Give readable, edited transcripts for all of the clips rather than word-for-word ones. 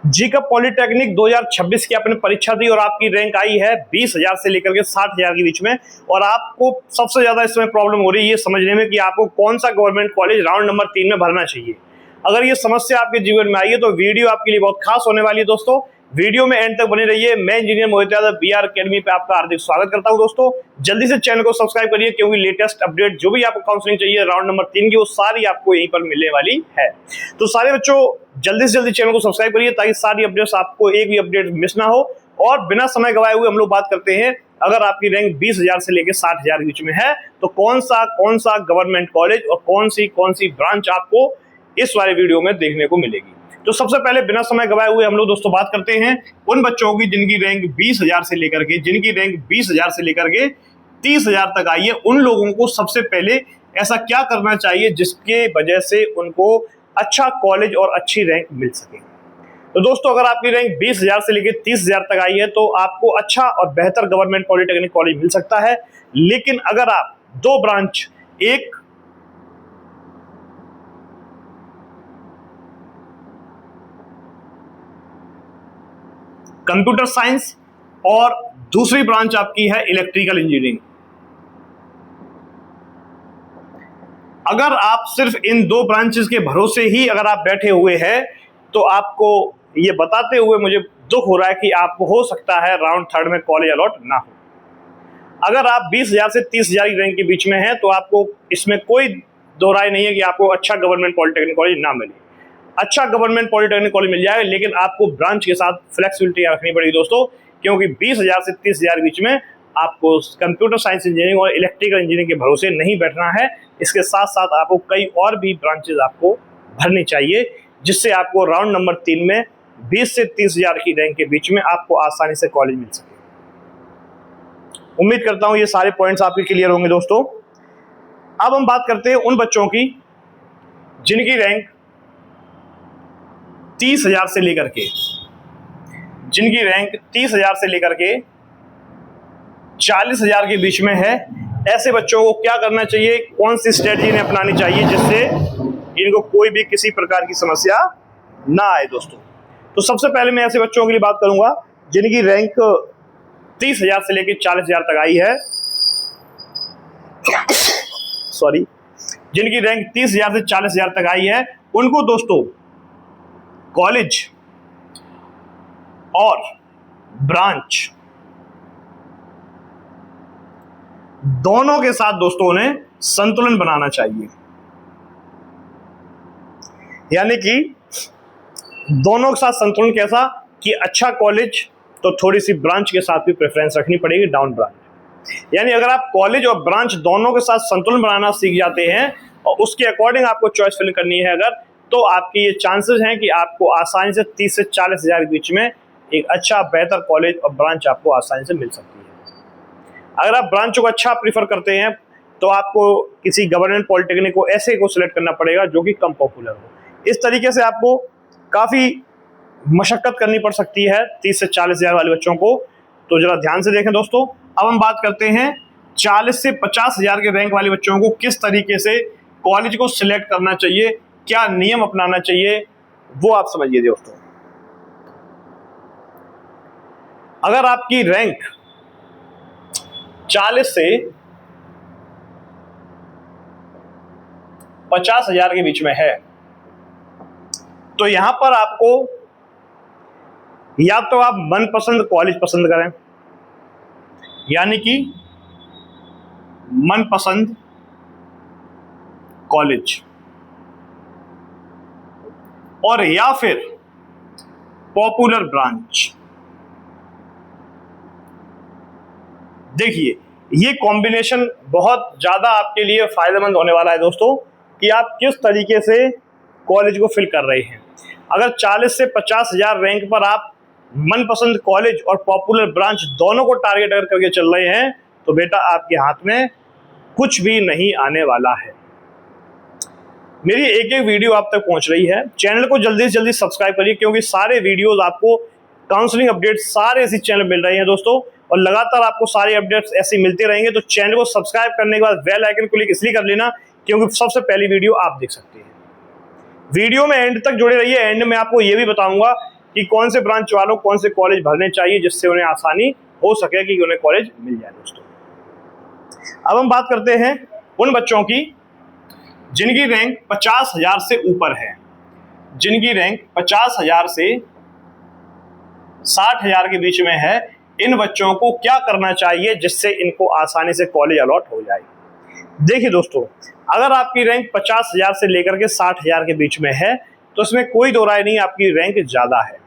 जीकब polytechnic 2026 की आपने परीक्षा दी और आपकी रैंक आई है 20,000 से लेकर के 60,000 के बीच में। और आपको सबसे ज्यादा इसमें प्रॉब्लम हो रही है ये समझने में कि आपको कौन सा गवर्नमेंट कॉलेज राउंड नंबर 3 में भरना चाहिए। अगर ये समस्या आपके जीवन में आई है तो वीडियो आपके लिए बहुत खास होने वाली है दोस्तों। वीडियो में एंड तक बने रहिए। मैं इंजीनियर मोहित यादव बीआर अकेडमी पे आपका हार्दिक स्वागत करता हूं दोस्तों। जल्दी से चैनल को सब्सक्राइब करिए क्योंकि लेटेस्ट अपडेट जो भी आपको काउंसलिंग चाहिए राउंड नंबर 3 की वो सारी आपको यहीं पर मिलने वाली है। तो सारे बच्चों जल्दी से जल्दी चैनल को सब्सक्राइब करिए ताकि सारी अपडेट्स आपको एक भी अपडेट मिस ना हो। और बिना समय गवाए हुए हम लोग बात करते हैं, अगर आपकी रैंक 20,000 से लेकर 60,000 के बीच में है तो कौन सा गवर्नमेंट कॉलेज और कौन सी ब्रांच आपको इस वाले वीडियो में देखने को मिलेगी। तो सबसे पहले बिना समय गवाए हुए हम लोग दोस्तों बात करते हैं उन बच्चों की जिनकी रैंक 20,000 से लेकर के 30,000 तक आई है। उन लोगों को सबसे पहले ऐसा क्या करना चाहिए जिसके वजह से उनको अच्छा कॉलेज और अच्छी रैंक मिल सके। तो दोस्तों अगर आपकी रैंक 20,000 से लेकर 30,000 तक आई है तो आपको अच्छा और बेहतर गवर्नमेंट पॉलिटेक्निक कॉलेज मिल सकता है। लेकिन अगर आप दो ब्रांच, एक कंप्यूटर साइंस और दूसरी ब्रांच आपकी है इलेक्ट्रिकल इंजीनियरिंग, अगर आप सिर्फ इन दो ब्रांचेस के भरोसे ही अगर आप बैठे हुए हैं तो आपको ये बताते हुए मुझे दुख हो रहा है कि आपको हो सकता है राउंड 3 में कॉलेज अलॉट ना हो। अगर आप 20,000 से 30,000 की रैंक के बीच में हैं तो आपको इसमें कोई दो राय नहीं है कि आपको अच्छा गवर्नमेंट पॉलिटेक्निक कॉलेज ना मिले। अच्छा गवर्नमेंट पॉलिटेक्निक कॉलेज मिल जाएगा लेकिन आपको ब्रांच के साथ फ्लेक्सिबिलिटी रखनी पड़ेगी दोस्तों, क्योंकि 20,000 से 30,000 के बीच में आपको कंप्यूटर साइंस इंजीनियरिंग और इलेक्ट्रिकल इंजीनियरिंग के भरोसे नहीं बैठना है। इसके साथ साथ आपको कई और भी ब्रांचेज आपको भरनी चाहिए जिससे आपको राउंड नंबर 3 में 20 से 30,000 की रैंक के बीच में आपको आसानी से कॉलेज मिल सके। उम्मीद करता हूं ये सारे पॉइंट्स आपके क्लियर होंगे दोस्तों। अब हम बात करते हैं उन बच्चों की जिनकी रैंक 30,000 से लेकर के 40,000 के बीच में है। ऐसे बच्चों को क्या करना चाहिए, कौन सी स्ट्रेटजी इन्हें अपनानी चाहिए जिससे इनको कोई भी किसी प्रकार की समस्या ना आए दोस्तों। तो सबसे पहले मैं ऐसे बच्चों के लिए बात करूंगा जिनकी रैंक 30,000 से लेकर 40,000 तक आई है। जिनकी रैंक 30,000 से 40,000 तक आई है उनको दोस्तों कॉलेज और ब्रांच दोनों के साथ दोस्तों ने संतुलन बनाना चाहिए। यानी कि दोनों के साथ संतुलन कैसा कि अच्छा कॉलेज तो थोड़ी सी ब्रांच के साथ भी प्रेफरेंस रखनी पड़ेगी, डाउन ब्रांच। यानी अगर आप कॉलेज और ब्रांच दोनों के साथ संतुलन बनाना सीख जाते हैं और उसके अकॉर्डिंग आपको चॉइस फिल करनी है अगर, तो आपके ये चांसेस हैं कि आपको आसानी से 30 से 40,000 के बीच में एक अच्छा बेहतर कॉलेज और ब्रांच आपको आसानी से मिल सकती है। अगर आप ब्रांच को अच्छा प्रीफर करते हैं तो आपको किसी गवर्नमेंट पॉलिटेक्निक को ऐसे को सिलेक्ट करना पड़ेगा जो कि कम पॉपुलर हो। इस तरीके से आपको काफ़ी मशक्कत करनी पड़ सकती है 30 से 40,000 वाले बच्चों को। तो जरा ध्यान से देखें दोस्तों। अब हम बात करते हैं 40 से 50,000 के रैंक वाले बच्चों को किस तरीके से कॉलेज को सिलेक्ट करना चाहिए, क्या नियम अपनाना चाहिए, वो आप समझिए दोस्तों। अगर आपकी रैंक 40 से 50,000 के बीच में है तो यहां पर आपको या तो आप मनपसंद कॉलेज पसंद करें, यानी कि मनपसंद कॉलेज, और या फिर पॉपुलर ब्रांच। देखिए ये कॉम्बिनेशन बहुत ज्यादा आपके लिए फायदेमंद होने वाला है दोस्तों कि आप किस तरीके से कॉलेज को फिल कर रहे हैं। अगर 40 से 50,000 रैंक पर आप मनपसंद कॉलेज और पॉपुलर ब्रांच दोनों को टारगेट अगर करके चल रहे हैं तो बेटा आपके हाथ में कुछ भी नहीं आने वाला है। मेरी एक एक वीडियो आप तक पहुंच रही है। चैनल को जल्दी से जल्दी सब्सक्राइब करिए क्योंकि सारे वीडियोस आपको काउंसलिंग अपडेट सारे इसी चैनल मिल रहे हैं दोस्तों, और लगातार आपको सारे अपडेट्स ऐसे मिलते रहेंगे। तो चैनल को सब्सक्राइब करने के बाद बेल आइकन को क्लिक इसलिए कर लेना क्योंकि सबसे पहली वीडियो आप देख सकते हैं। वीडियो में एंड तक जुड़े रहिए। एंड में आपको यह भी बताऊंगा कि कौन से ब्रांच वालों कौन से कॉलेज भरने चाहिए जिससे उन्हें आसानी हो सके कि उन्हें कॉलेज मिल जाए दोस्तों। अब हम बात करते हैं उन बच्चों की जिनकी रैंक 50,000 से ऊपर है, जिनकी रैंक 50,000 से 60,000 के बीच में है। इन बच्चों को क्या करना चाहिए जिससे इनको आसानी से कॉलेज अलॉट हो जाए। देखिए दोस्तों, अगर आपकी रैंक 50,000 से लेकर के 60,000 के बीच में है तो इसमें कोई दो राय नहीं, आपकी रैंक ज़्यादा है।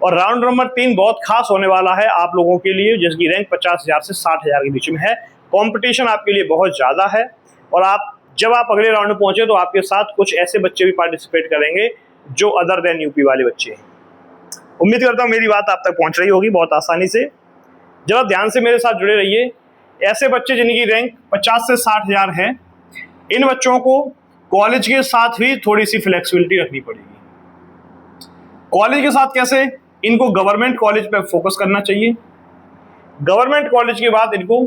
और राउंड नंबर 3 बहुत खास होने वाला है आप लोगों के लिए जिसकी रैंक 50,000 से 60,000 के बीच में है। कंपटीशन आपके लिए बहुत ज़्यादा है और जब आप अगले राउंड में पहुंचे तो आपके साथ कुछ ऐसे बच्चे भी पार्टिसिपेट करेंगे जो अदर देन यूपी वाले बच्चे हैं। उम्मीद करता हूं मेरी बात आप तक पहुंच रही होगी बहुत आसानी से। जरा ध्यान से मेरे साथ जुड़े रहिए। ऐसे बच्चे जिनकी रैंक 50 से 60,000 है, इन बच्चों को कॉलेज के साथ भी थोड़ी सी फ्लेक्सिबिलिटी रखनी पड़ेगी। कॉलेज के साथ कैसे? इनको गवर्नमेंट कॉलेज पे फोकस करना चाहिए। गवर्नमेंट कॉलेज के बाद इनको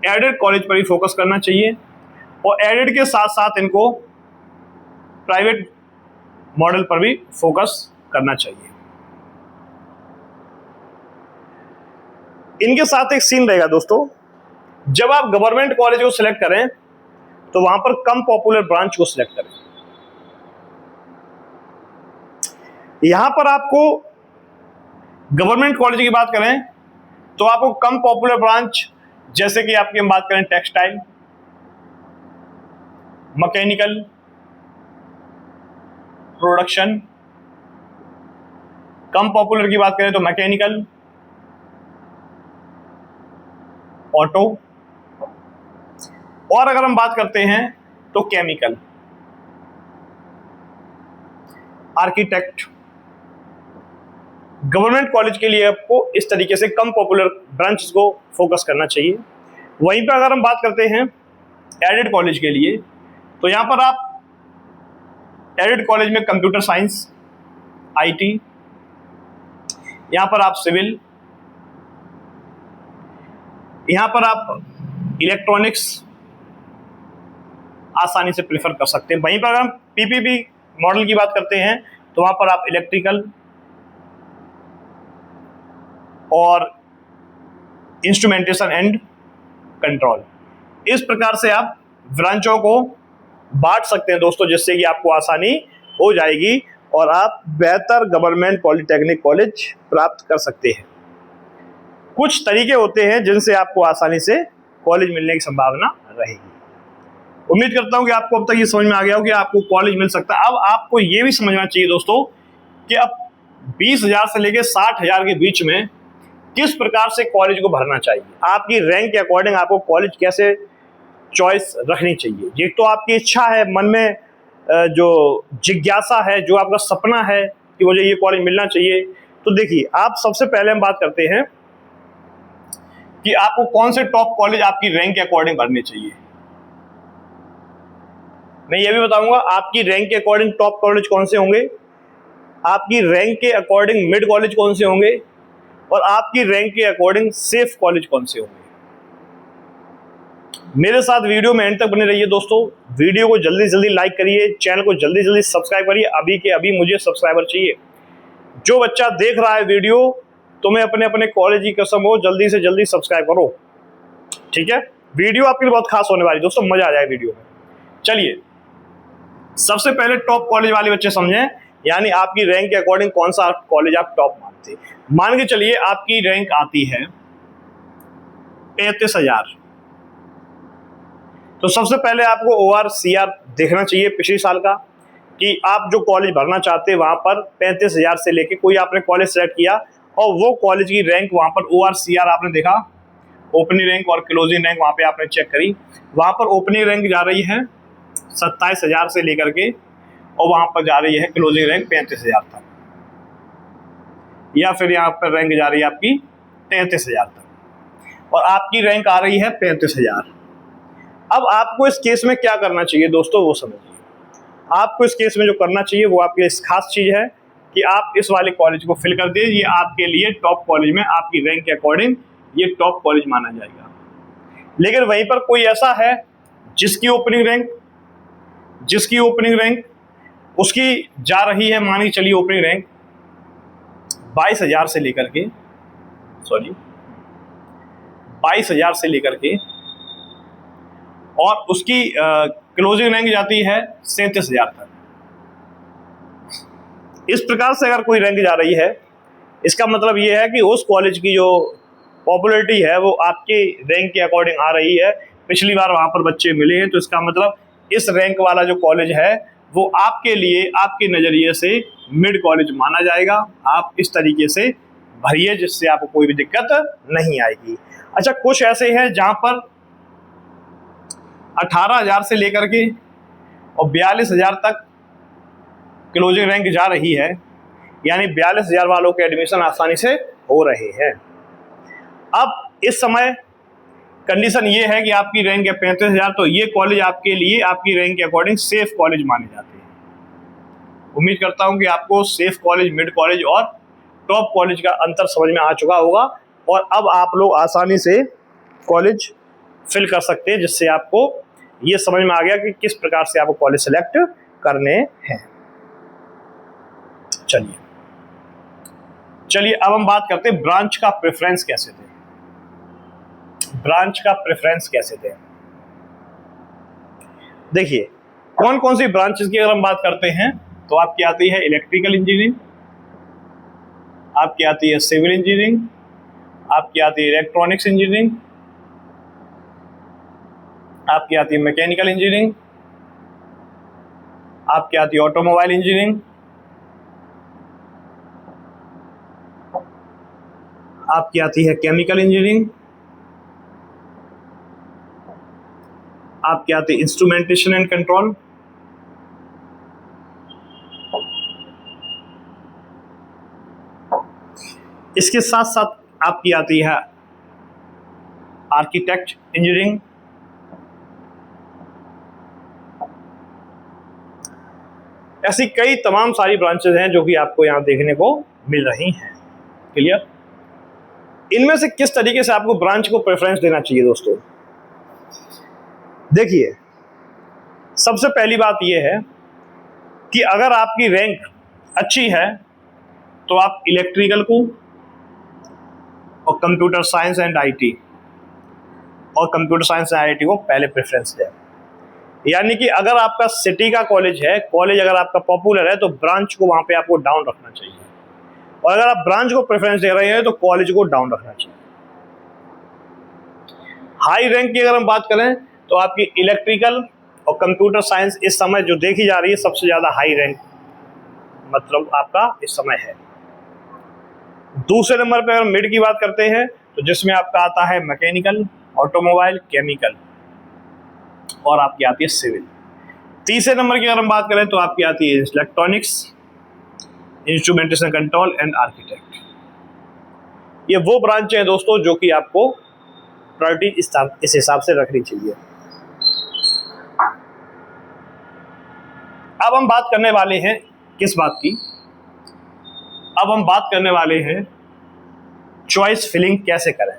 एडेड कॉलेज पर ही फोकस करना चाहिए और एडेड के साथ साथ इनको प्राइवेट मॉडल पर भी फोकस करना चाहिए। इनके साथ एक सीन रहेगा दोस्तों, जब आप गवर्नमेंट कॉलेज को सिलेक्ट करें तो वहां पर कम पॉपुलर ब्रांच को सिलेक्ट करें। यहां पर आपको गवर्नमेंट कॉलेज की बात करें तो आपको कम पॉपुलर ब्रांच जैसे कि आपकी हम बात करें टेक्सटाइल, मैकेनिकल, प्रोडक्शन, कम पॉपुलर की बात करें तो मैकेनिकल, ऑटो, और अगर हम बात करते हैं तो केमिकल, आर्किटेक्ट। गवर्नमेंट कॉलेज के लिए आपको इस तरीके से कम पॉपुलर ब्रांचेस को फोकस करना चाहिए। वहीं पर अगर हम बात करते हैं एडेड कॉलेज के लिए तो यहां पर आप एडेड कॉलेज में कंप्यूटर साइंस, आईटी, यहां पर आप सिविल, यहां पर आप इलेक्ट्रॉनिक्स आसानी से प्रेफर कर सकते हैं। वहीं पर अगर हम पीपीपी मॉडल की बात करते हैं तो वहां पर आप इलेक्ट्रिकल और इंस्ट्रूमेंटेशन एंड कंट्रोल, इस प्रकार से आप ब्रांचों को बांट सकते हैं दोस्तों, जिससे कि आपको आसानी हो जाएगी और आप बेहतर गवर्नमेंट पॉलिटेक्निक कॉलेज प्राप्त कर सकते हैं। कुछ तरीके होते हैं जिनसे आपको आसानी से कॉलेज मिलने की संभावना रहेगी। उम्मीद करता हूं कि आपको अब तक ये समझ में आ गया हो कि आपको कॉलेज मिल सकता है। अब आपको ये भी समझना चाहिए दोस्तों कि अब 20,000 से लेकर 60,000 के बीच में किस प्रकार से कॉलेज को भरना चाहिए। आपकी रैंक के अकॉर्डिंग आपको कॉलेज कैसे चॉइस रखनी चाहिए। ये तो आपकी इच्छा है, मन में जो जिज्ञासा है, जो आपका सपना है कि मुझे ये कॉलेज मिलना चाहिए। तो देखिए, आप सबसे पहले हम बात करते हैं कि आपको कौन से टॉप कॉलेज आपकी रैंक के अकॉर्डिंग भरने चाहिए। मैं ये भी बताऊंगा आपकी रैंक के अकॉर्डिंग टॉप कॉलेज कौन से होंगे, आपकी रैंक के अकॉर्डिंग मिड कॉलेज कौन से होंगे और आपकी रैंक के अकॉर्डिंग सेफ कॉलेज कौन से होंगे। मेरे साथ वीडियो में एंड तक बने रहिए दोस्तों। वीडियो को जल्दी जल्दी लाइक करिए, चैनल को जल्दी जल्दी सब्सक्राइब करिए। अभी के अभी मुझे सब्सक्राइबर चाहिए। जो बच्चा देख रहा है वीडियो, तुम्हें अपने अपने कॉलेज की कसम हो, जल्दी से जल्दी सब्सक्राइब करो, ठीक है। वीडियो आपके लिए बहुत खास होने वाली दोस्तों, मजा आ जाए वीडियो में। चलिए, सबसे पहले टॉप कॉलेज वाले बच्चे समझें, यानी आपकी रैंक के अकॉर्डिंग कौन सा कॉलेज आप टॉप मानते हैं। मान के चलिए आपकी रैंक आती है 35,000, तो सबसे पहले आपको ORCR देखना चाहिए पिछले साल का कि आप जो कॉलेज भरना चाहते हैं वहां पर 35,000 से लेके कोई आपने कॉलेज सेलेक्ट किया और वो कॉलेज की रैंक वहां पर ORCR आपने देखा, ओपनिंग रैंक और क्लोजिंग रैंक वहां पे आपने चेक करी। वहां पर ओपनिंग रैंक जा रही है 27,000 से लेकर के और वहां पर जा रही है क्लोजिंग रैंक 35,000 तक, या फिर यहाँ पर रैंक जा रही है आपकी 33,000 तक और आपकी रैंक आ रही है 35,000। अब आपको इस केस में क्या करना चाहिए दोस्तों, वो समझिए। आपको इस केस में जो करना चाहिए वो आपकी इस खास चीज है कि आप इस वाले कॉलेज को फिल कर दिए। ये आपके लिए टॉप कॉलेज में आपकी रैंक के अकॉर्डिंग ये टॉप कॉलेज माना जाएगा। लेकिन वहीं पर कोई ऐसा है जिसकी ओपनिंग रैंक उसकी जा रही है, मान के चलिए ओपनिंग रैंक 22,000 से लेकर के 22,000 से लेकर के और उसकी क्लोजिंग रैंक जाती है 37,000 तक। इस प्रकार से अगर कोई रैंक जा रही है, इसका मतलब ये है कि उस कॉलेज की जो पॉपुलैरिटी है वो आपके रैंक के अकॉर्डिंग आ रही है। पिछली बार वहाँ पर बच्चे मिले हैं, तो इसका मतलब इस रैंक वाला जो कॉलेज है वो आपके लिए, आपके नज़रिए से मिड कॉलेज माना जाएगा। आप इस तरीके से भरिए जिससे आपको कोई भी दिक्कत नहीं आएगी। अच्छा, कुछ ऐसे हैं जहाँ पर 18,000 से लेकर के और 42,000 तक क्लोजिंग रैंक जा रही है, यानी 42,000 वालों के एडमिशन आसानी से हो रहे हैं। अब इस समय कंडीशन ये है कि आपकी रैंक है 35,000, तो ये कॉलेज आपके लिए आपकी रैंक के अकॉर्डिंग सेफ कॉलेज माने जाते हैं। उम्मीद करता हूं कि आपको सेफ कॉलेज, मिड कॉलेज और टॉप कॉलेज का अंतर समझ में आ चुका होगा और अब आप लोग आसानी से कॉलेज फिल कर सकते हैं, जिससे आपको ये समझ में आ गया कि किस प्रकार से आपको कॉलेज सेलेक्ट करने हैं। चलिए अब हम बात करते हैं ब्रांच का प्रेफरेंस कैसे दें। ब्रांच का प्रेफरेंस कैसे दें, देखिए कौन कौन सी ब्रांचेस की अगर हम बात करते हैं तो आपकी आती है इलेक्ट्रिकल इंजीनियरिंग, आपकी आती है सिविल इंजीनियरिंग, आपकी आती है इलेक्ट्रॉनिक्स इंजीनियरिंग, आपकी आती है मैकेनिकल इंजीनियरिंग, आपकी आती है ऑटोमोबाइल इंजीनियरिंग, आपकी आती है केमिकल इंजीनियरिंग, आपकी आती है इंस्ट्रूमेंटेशन एंड कंट्रोल, इसके साथ साथ आपकी आती है आर्किटेक्ट इंजीनियरिंग, ऐसी कई तमाम सारी ब्रांचेस हैं जो कि आपको यहां देखने को मिल रही हैं। क्लियर? इनमें से किस तरीके से आपको ब्रांच को प्रेफरेंस देना चाहिए दोस्तों? देखिए, सबसे पहली बात यह है कि अगर आपकी रैंक अच्छी है तो आप इलेक्ट्रिकल को और कंप्यूटर साइंस एंड आईटी को पहले प्रेफरेंस दें। यानी कि अगर आपका सिटी का कॉलेज है, कॉलेज अगर आपका पॉपुलर है, तो ब्रांच को वहां पे आपको डाउन रखना चाहिए, और अगर आप ब्रांच को प्रेफरेंस दे रहे हैं तो कॉलेज को डाउन रखना चाहिए। हाई रैंक की अगर हम बात करें तो आपकी इलेक्ट्रिकल और कंप्यूटर साइंस इस समय जो देखी जा रही है सबसे ज्यादा हाई रैंक मतलब आपका इस समय है। दूसरे नंबर पर अगर मिड की बात करते हैं तो जिसमें आपका आता है मैकेनिकल, ऑटोमोबाइल, केमिकल और आपकी आती है सिविल। तीसरे नंबर की अगर हम बात करें तो आपकी आती है electronics, instrumentation control and architect. ये वो ब्रांच हैं दोस्तों जो कि आपको प्रायोरिटी इस हिसाब से रखनी चाहिए। अब हम बात करने वाले हैं किस बात की? अब हम बात करने वाले हैं चॉइस फिलिंग कैसे करें।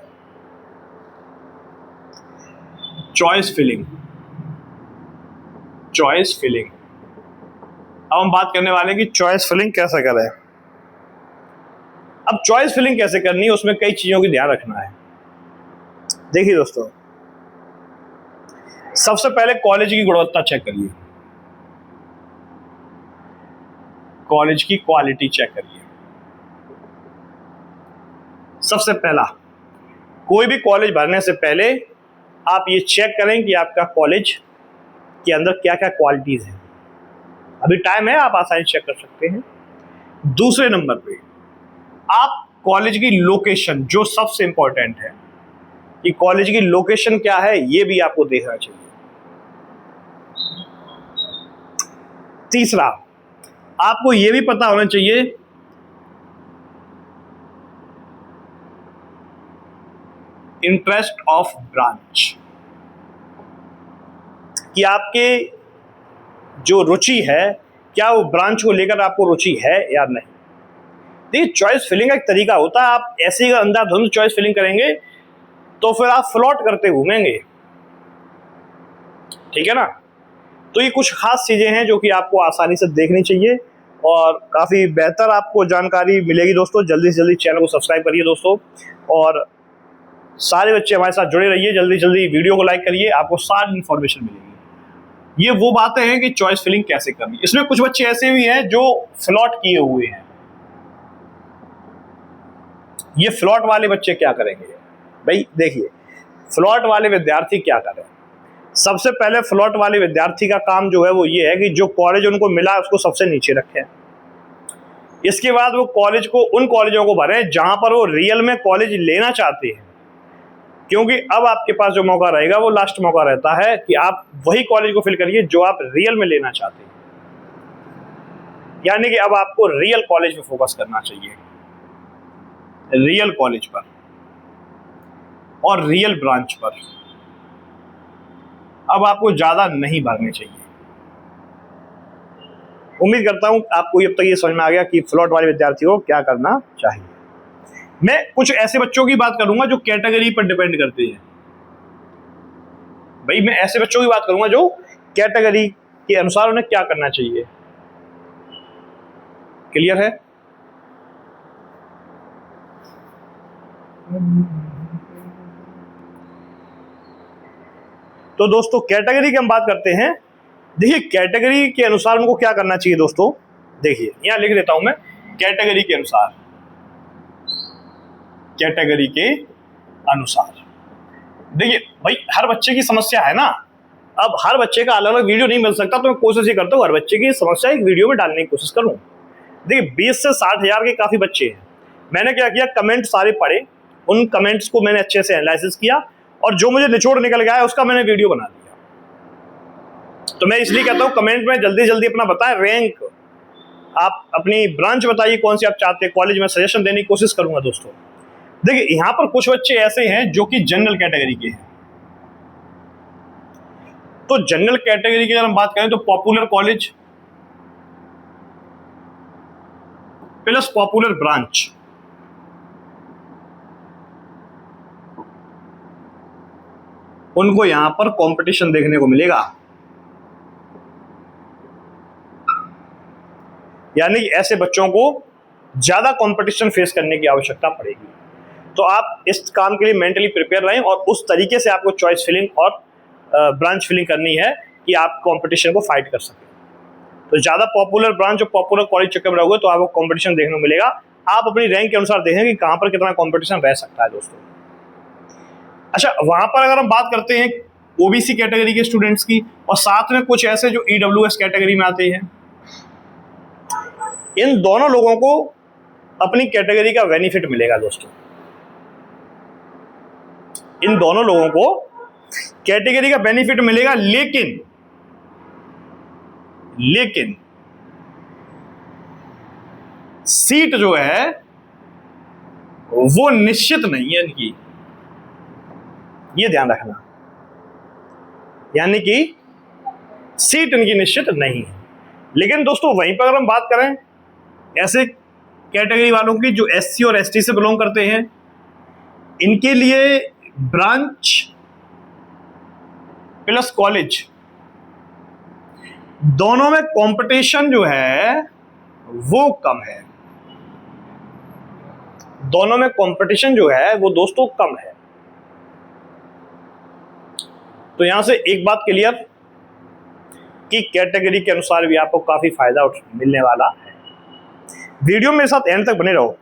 चॉइस फिलिंग अब हम बात करने वाले हैं कि चॉइस फिलिंग कैसे करें। अब चॉइस फिलिंग कैसे करनी है, उसमें कई चीजों की ध्यान रखना है। देखिए दोस्तों, सबसे पहले कॉलेज की गुणवत्ता चेक करिए, कॉलेज की क्वालिटी चेक करिए। सबसे पहला, कोई भी कॉलेज भरने से पहले आप ये चेक करें कि आपका कॉलेज के अंदर क्या क्या क्वालिटीज हैं। अभी टाइम है, आप आसानी चेक कर सकते हैं। दूसरे नंबर पे आप कॉलेज की लोकेशन, जो सबसे इंपॉर्टेंट है कि कॉलेज की लोकेशन क्या है, ये भी आपको देखना चाहिए। तीसरा, आपको ये भी पता होना चाहिए इंटरेस्ट ऑफ ब्रांच, कि आपके जो रुचि है, क्या वो ब्रांच को लेकर आपको रुचि है या नहीं। देखिए, चॉइस फिलिंग का एक तरीका होता है, आप ऐसे ही अंधाधुंध चॉइस फिलिंग करेंगे तो फिर आप फ्लॉट करते घूमेंगे, ठीक है ना। तो ये कुछ खास चीजें हैं जो कि आपको आसानी से देखनी चाहिए और काफ़ी बेहतर आपको जानकारी मिलेगी दोस्तों। जल्दी से जल्दी चैनल को सब्सक्राइब करिए दोस्तों, और सारे बच्चे हमारे साथ जुड़े रहिए। जल्दी जल्दी वीडियो को लाइक करिए, आपको सारी इन्फॉर्मेशन मिलेगी। ये वो बातें हैं कि चॉइस फिलिंग कैसे करनी। इसमें कुछ बच्चे ऐसे भी हैं जो फ्लॉट किए हुए हैं। ये फ्लॉट वाले बच्चे क्या करेंगे भाई? देखिए, फ्लॉट वाले विद्यार्थी क्या करें। सबसे पहले फ्लॉट वाले विद्यार्थी का काम जो है वो ये है कि जो कॉलेज उनको मिला उसको सबसे नीचे रखें। इसके बाद वो कॉलेज को, उन कॉलेजों को भरें जहां पर वो रियल में कॉलेज लेना चाहते हैं, क्योंकि अब आपके पास जो मौका रहेगा वो लास्ट मौका रहता है कि आप वही कॉलेज को फिल करिए जो आप रियल में लेना चाहते हैं। यानी कि अब आपको रियल कॉलेज पे फोकस करना चाहिए, रियल कॉलेज पर और रियल ब्रांच पर। अब आपको ज्यादा नहीं भरने चाहिए। उम्मीद करता हूं आपको अब तक ये समझ में आ गया कि फ्लॉट वाले विद्यार्थियों को क्या करना चाहिए। मैं कुछ ऐसे बच्चों की बात करूंगा जो कैटेगरी पर डिपेंड करते हैं। भाई मैं ऐसे बच्चों की बात करूंगा जो कैटेगरी के अनुसार उन्हें क्या करना चाहिए। क्लियर है? तो दोस्तों कैटेगरी की हम बात करते हैं। देखिए कैटेगरी के अनुसार उनको क्या करना चाहिए दोस्तों। देखिए यहां लिख देता हूं मैं, कैटेगरी के अनुसार, कैटेगरी के अनुसार। देखिए भाई हर बच्चे की समस्या है ना। अब हर बच्चे का अलग अलग वीडियो नहीं मिल सकता, तो मैं कोशिश ये करता हूँ हर बच्चे की समस्या एक वीडियो में डालने की कोशिश करूँ। देखिए 20 से 60 हजार के काफ़ी बच्चे हैं। मैंने क्या किया, कमेंट सारे पढ़े, उन कमेंट्स को मैंने अच्छे से एनालिसिस किया, और जो मुझे निचोड़ निकल गया है उसका मैंने वीडियो बना दिया। तो मैं इसलिए कहता हूँ कमेंट में जल्दी जल्दी अपना बताएं रैंक, आप अपनी ब्रांच बताइए कौन सी आप चाहते हैं, कॉलेज में सजेशन देने की कोशिश करूंगा दोस्तों। देखिए यहां पर कुछ बच्चे ऐसे हैं जो कि जनरल कैटेगरी के हैं। तो जनरल कैटेगरी की अगर हम बात करें तो popular college plus popular branch, उनको यहां पर कंपटीशन देखने को मिलेगा। यानी कि ऐसे बच्चों को ज्यादा कंपटीशन फेस करने की आवश्यकता पड़ेगी। तो आप इस काम के लिए मेंटली प्रिपेयर रहें, और उस तरीके से आपको चॉइस फिलिंग और ब्रांच फिलिंग करनी है कि आप कंपटीशन को फाइट कर सकें। तो ज्यादा पॉपुलर ब्रांच और पॉपुलर कॉलेज चक्कर में रहोगे तो आपको कंपटीशन देखने को मिलेगा। आप अपनी रैंक के अनुसार देखें कि कहां पर कितना कंपटीशन रह सकता है दोस्तों। अच्छा, वहां पर अगर हम बात करते हैं ओबीसी कैटेगरी के स्टूडेंट्स की, और साथ में कुछ ऐसे जो ईडब्ल्यूएस कैटेगरी में आते हैं, इन दोनों लोगों को अपनी कैटेगरी का बेनिफिट मिलेगा दोस्तों। इन दोनों लोगों को कैटेगरी का बेनिफिट मिलेगा, लेकिन सीट जो है वो निश्चित नहीं है इनकी, ये ध्यान रखना। यानी कि सीट इनकी निश्चित नहीं है। लेकिन दोस्तों वहीं पर अगर हम बात करें ऐसे कैटेगरी वालों की जो एससी और एसटी से बिलोंग करते हैं, इनके लिए ब्रांच प्लस कॉलेज दोनों में कंपटीशन जो है वो कम है। दोनों में कंपटीशन जो है वो दोस्तों कम है। तो यहां से एक बात क्लियर कि कैटेगरी के अनुसार भी आपको काफी फायदा मिलने वाला है। वीडियो मेरे साथ एंड तक बने रहो।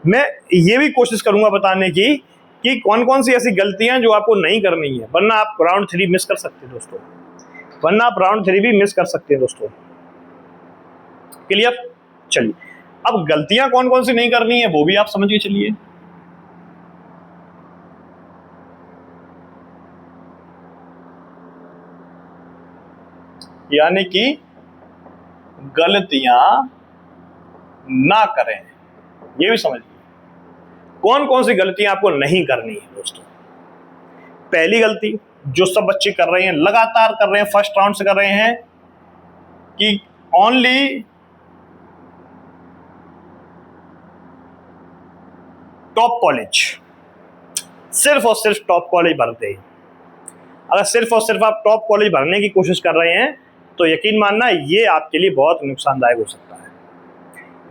मैं ये भी कोशिश करूंगा बताने की कि कौन कौन सी ऐसी गलतियां जो आपको नहीं करनी है, वरना आप राउंड 3 मिस कर सकते हैं दोस्तों। वरना आप राउंड 3 भी मिस कर सकते हैं दोस्तों। क्लियर? चलिए, अब गलतियां कौन कौन सी नहीं करनी है वो भी आप समझ के चलिए। यानी कि गलतियां ना करें, ये भी समझिए कौन कौन सी गलतियां आपको नहीं करनी है दोस्तों। पहली गलती जो सब बच्चे कर रहे हैं, लगातार कर रहे हैं, फर्स्ट राउंड से कर रहे हैं, कि ओनली टॉप कॉलेज, सिर्फ और सिर्फ टॉप कॉलेज भरते हैं। अगर सिर्फ और सिर्फ आप टॉप कॉलेज भरने की कोशिश कर रहे हैं तो यकीन मानना ये आपके लिए बहुत नुकसानदायक हो सकता है।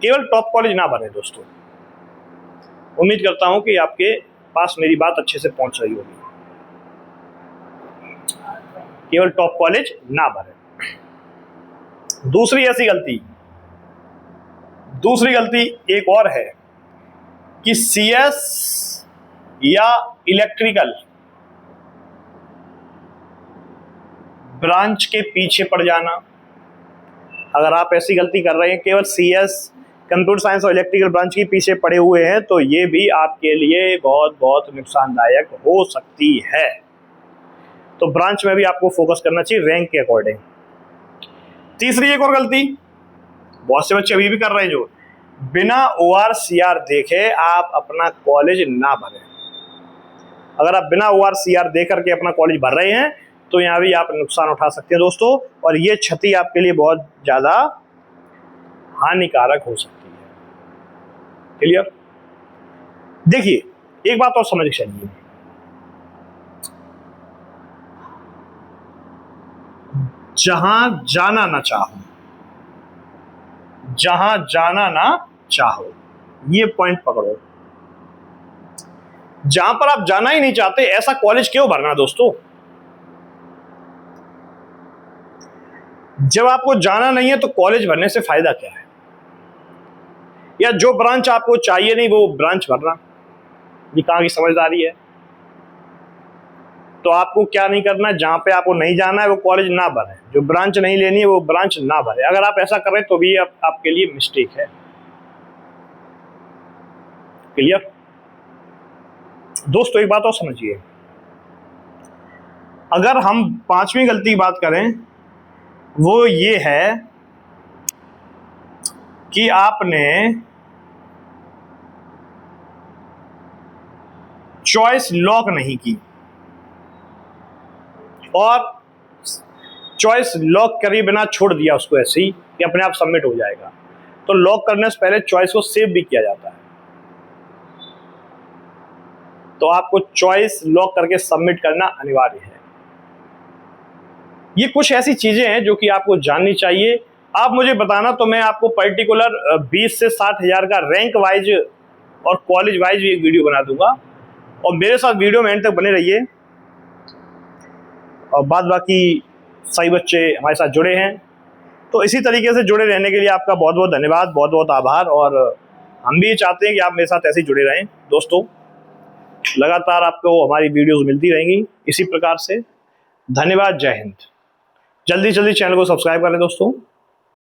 केवल टॉप कॉलेज ना भरें दोस्तों। उम्मीद करता हूं कि आपके पास मेरी बात अच्छे से पहुंच रही होगी। केवल टॉप कॉलेज ना भरें। दूसरी गलती एक और है कि CS या इलेक्ट्रिकल ब्रांच के पीछे पड़ जाना। अगर आप ऐसी गलती कर रहे हैं, केवल CS कंप्यूटर साइंस और इलेक्ट्रिकल ब्रांच के पीछे पड़े हुए हैं, तो ये भी आपके लिए बहुत बहुत नुकसानदायक हो सकती है। तो ब्रांच में भी आपको फोकस करना चाहिए रैंक के अकॉर्डिंग। तीसरी एक और गलती बहुत से बच्चे अभी भी कर रहे हैं, जो बिना ORCR देखे आप अपना कॉलेज ना भरें। अगर आप बिना ORCR दे करके अपना कॉलेज भर रहे हैं तो यहाँ भी आप नुकसान उठा सकते हैं दोस्तों, और ये क्षति आपके लिए बहुत ज़्यादा हानिकारक हो सकती है। क्लियर? देखिए, एक बात और समझ चलिए, जहां जाना ना चाहो, ये पॉइंट पकड़ो। जहां पर आप जाना ही नहीं चाहते, ऐसा कॉलेज क्यों भरना दोस्तों? जब आपको जाना नहीं है तो कॉलेज भरने से फायदा क्या है? या जो ब्रांच आपको चाहिए नहीं वो ब्रांच भरना, ये कहां की समझदारी है? तो आपको क्या नहीं करना है, जहां पे आपको नहीं जाना है वो कॉलेज ना भरे, जो ब्रांच नहीं लेनी है वो ब्रांच ना भरे। अगर आप ऐसा करें तो भी आपके लिए मिस्टेक है। क्लियर? दोस्तों एक बात और समझिए, अगर हम 5वीं गलती की बात करें, वो ये है कि आपने चॉइस लॉक नहीं की, और चॉइस लॉक करे बिना छोड़ दिया उसको ऐसे ही कि अपने आप सबमिट हो जाएगा। तो लॉक करने से पहले चॉइस को सेव भी किया जाता है। तो आपको चॉइस लॉक करके सबमिट करना अनिवार्य है। ये कुछ ऐसी चीजें हैं जो कि आपको जाननी चाहिए। आप मुझे बताना तो मैं आपको पर्टिकुलर 20 से 60 हजार का रैंक वाइज और कॉलेज वाइज भी एक वीडियो बना दूंगा, और मेरे साथ वीडियो में एंड तक बने रहिए। और बाद बाकी सही बच्चे हमारे साथ जुड़े हैं, तो इसी तरीके से जुड़े रहने के लिए आपका बहुत बहुत धन्यवाद, बहुत बहुत आभार। और हम भी चाहते हैं कि आप मेरे साथ ऐसे ही जुड़े रहें दोस्तों। लगातार आपको हमारी वीडियोस मिलती रहेंगी इसी प्रकार से। धन्यवाद, जय हिंद। जल्दी चैनल को सब्सक्राइब करें दोस्तों।